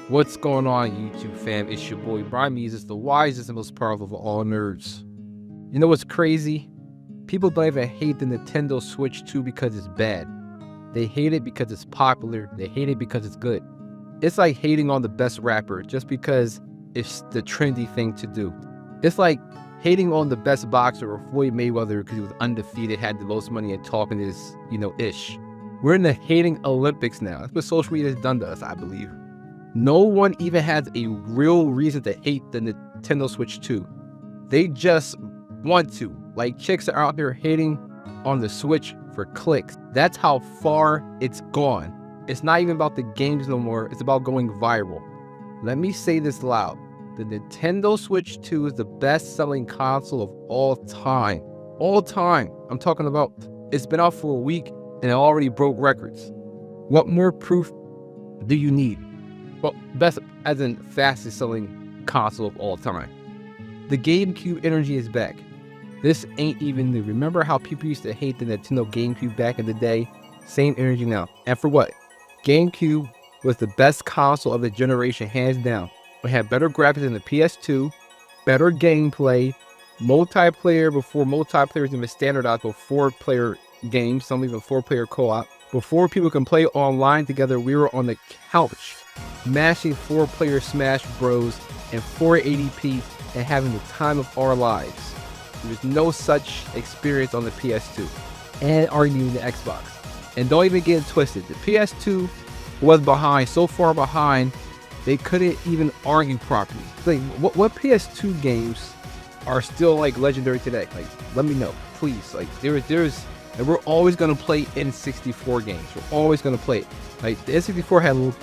What's going on, YouTube fam? It's your boy Brimezus, the wisest and most powerful of all nerds. You know what's crazy? People don't even hate the Nintendo Switch 2 because it's bad. They hate it because it's popular. They hate it because it's good. It's like hating on the best rapper just because it's the trendy thing to do. It's like hating on the best boxer or Floyd Mayweather because he was undefeated, had the most money, and talking is, ish. We're in the hating Olympics now. That's what social media has done to us, I believe. No one even has a real reason to hate the Nintendo Switch 2. They just want to. Like, chicks are out there hating on the Switch for clicks. That's how far it's gone. It's not even about the games no more. It's about going viral. Let me say this loud. The Nintendo Switch 2 is the best-selling console of all time. All time. I'm talking about, it's been out for a week and it already broke records. What more proof do you need? Well, best as in fastest selling console of all time. The GameCube energy is back. This ain't even new. Remember how people used to hate the Nintendo GameCube back in the day? Same energy now. And for what? GameCube was the best console of the generation, hands down. It had better graphics than the PS2, better gameplay, multiplayer before multiplayer was even standardized for 4-player games, some even 4-player co-op. Before people can play online together, we were on the couch mashing 4-player Smash Bros. In 480p and having the time of our lives. There was no such experience on the PS2 and arguing the Xbox. And don't even get it twisted. The PS2 was behind, so far behind, they couldn't even argue properly. Like, what PS2 games are still like legendary today? Like, let me know, please. Like, there's, and we're always gonna play N64 games. We're always gonna play it. Like, the N64 had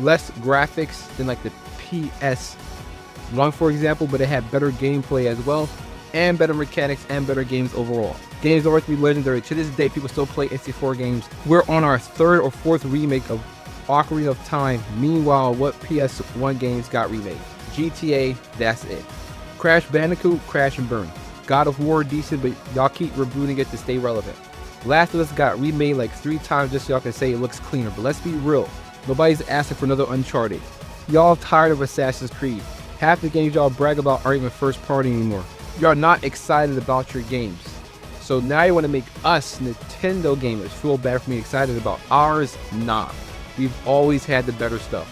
less graphics than like the PS1, for example, but it had better gameplay as well, and better mechanics and better games overall. Games always be legendary. To this day, people still play N64 games. We're on our 3rd or 4th remake of Ocarina of Time. Meanwhile, what PS1 games got remade? GTA, that's it. Crash Bandicoot, crash and burn. God of War, decent, but y'all keep rebooting it to stay relevant. Last of Us got remade like 3 times just so y'all can say it looks cleaner, but let's be real. Nobody's asking for another Uncharted. Y'all tired of Assassin's Creed. Half the games y'all brag about aren't even first party anymore. Y'all not excited about your games. So now you want to make us Nintendo gamers feel bad for being excited about ours? Nah. We've always had the better stuff.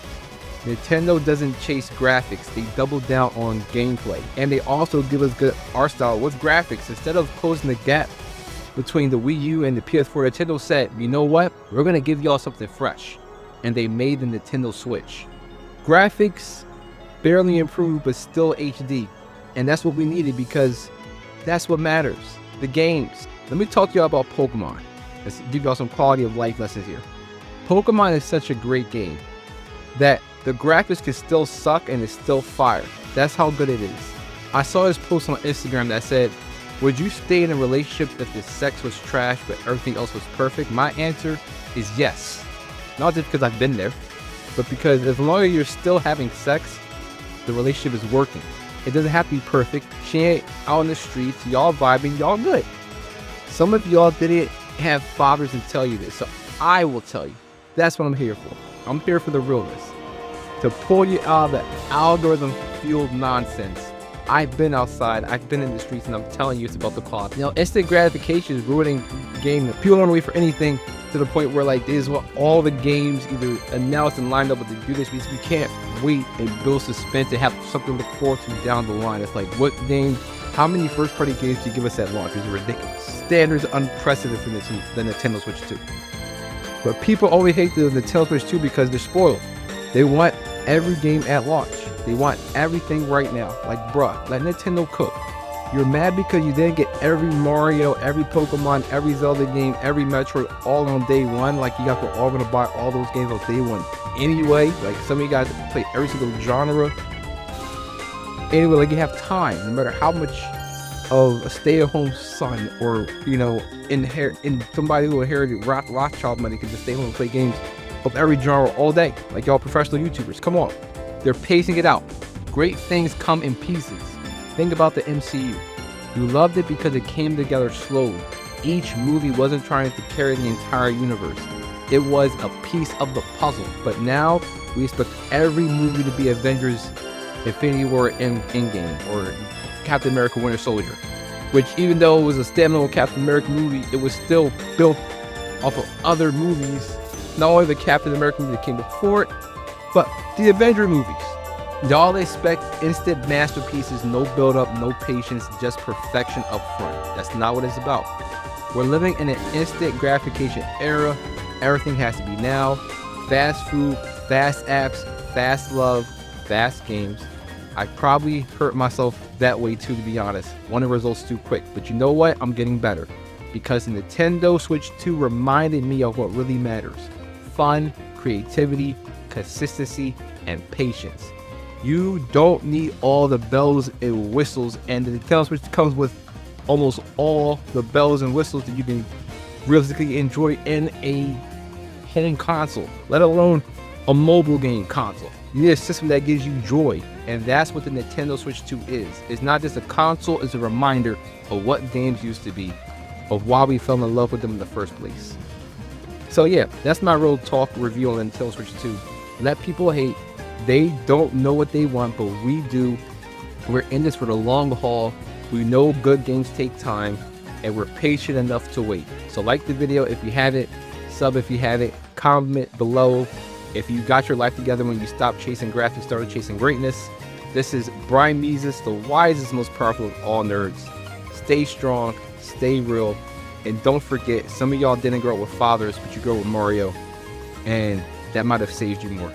Nintendo doesn't chase graphics. They double down on gameplay. And they also give us good art style with graphics. Instead of closing the gap between the Wii U and the PS4, Nintendo said, you know what? We're going to give y'all something fresh. And they made the Nintendo Switch. Graphics barely improved, but still HD. And that's what we needed because that's what matters. The games. Let me talk to y'all about Pokemon. Let's give y'all some quality of life lessons here. Pokemon is such a great game that the graphics can still suck and it's still fire. That's how good it is. I saw this post on Instagram that said, would you stay in a relationship if the sex was trash but everything else was perfect? My answer is yes. Not just because I've been there, but because as long as you're still having sex, the relationship is working. It doesn't have to be perfect. She ain't out in the streets, y'all vibing, y'all good. Some of y'all didn't have fathers to tell you this, so I will tell you. That's what I'm here for. I'm here for the realness. To pull you out of the algorithm-fueled nonsense. I've been outside, I've been in the streets, and I'm telling you it's about the cause. Instant gratification is ruining the game. People don't wait for anything to the point where like this is what all the games either announced and lined up with to do this because we can't wait and build suspense and have something to look forward to down the line. It's like, what game, how many first party games do you give us at launch? It's ridiculous. Standards unprecedented for the Nintendo Switch 2. But people always hate the Nintendo Switch 2 because they're spoiled. They want every game at launch. They want everything right now. Like, bruh, let Nintendo cook. You're mad because you didn't get every Mario, every Pokemon, every Zelda game, every Metroid all on day one. Like, you guys were all going to buy all those games on day one anyway. Like, some of you guys play every single genre. Anyway, like, you have time. No matter how much of a stay-at-home son or, in somebody who inherited Rothschild money can just stay home and play games of every genre all day. Like, y'all professional YouTubers. Come on. They're pacing it out. Great things come in pieces. Think about the MCU. You loved it because it came together slowly. Each movie wasn't trying to carry the entire universe. It was a piece of the puzzle. But now We expect every movie to be Avengers, Infinity War, and Endgame, or Captain America: Winter Soldier. Which, even though it was a standalone Captain America movie, it was still built off of other movies. Not only the Captain America movie that came before it, but the Avenger movies. Y'all expect instant masterpieces, no build up, no patience, just perfection up front. That's not what it's about. We're living in an instant gratification era. Everything has to be now. Fast food, fast apps, fast love, fast games. I probably hurt myself that way too, to be honest. Wanting results too quick. But you know what? I'm getting better. Because the Nintendo Switch 2 reminded me of what really matters. Fun, creativity, consistency, and patience. You don't need all the bells and whistles, and the Nintendo Switch comes with almost all the bells and whistles that you can realistically enjoy in a home console, let alone a mobile game console. You need a system that gives you joy, and that's what the Nintendo Switch 2 is. It's not just a console, it's a reminder of what games used to be, of why we fell in love with them in the first place. So yeah, that's my real talk review on the Nintendo Switch 2. Let people hate. They don't know what they want, but we do. We're in this for the long haul. We know good games take time, and we're patient enough to wait. So like the video if you haven't, sub if you haven't, comment below if you got your life together when you stopped chasing graphics, started chasing greatness. This is Brimezus, the wisest, most powerful of all nerds. Stay strong, stay real, and don't forget, some of y'all didn't grow up with fathers, but you grew up with Mario, and that might have saved you more.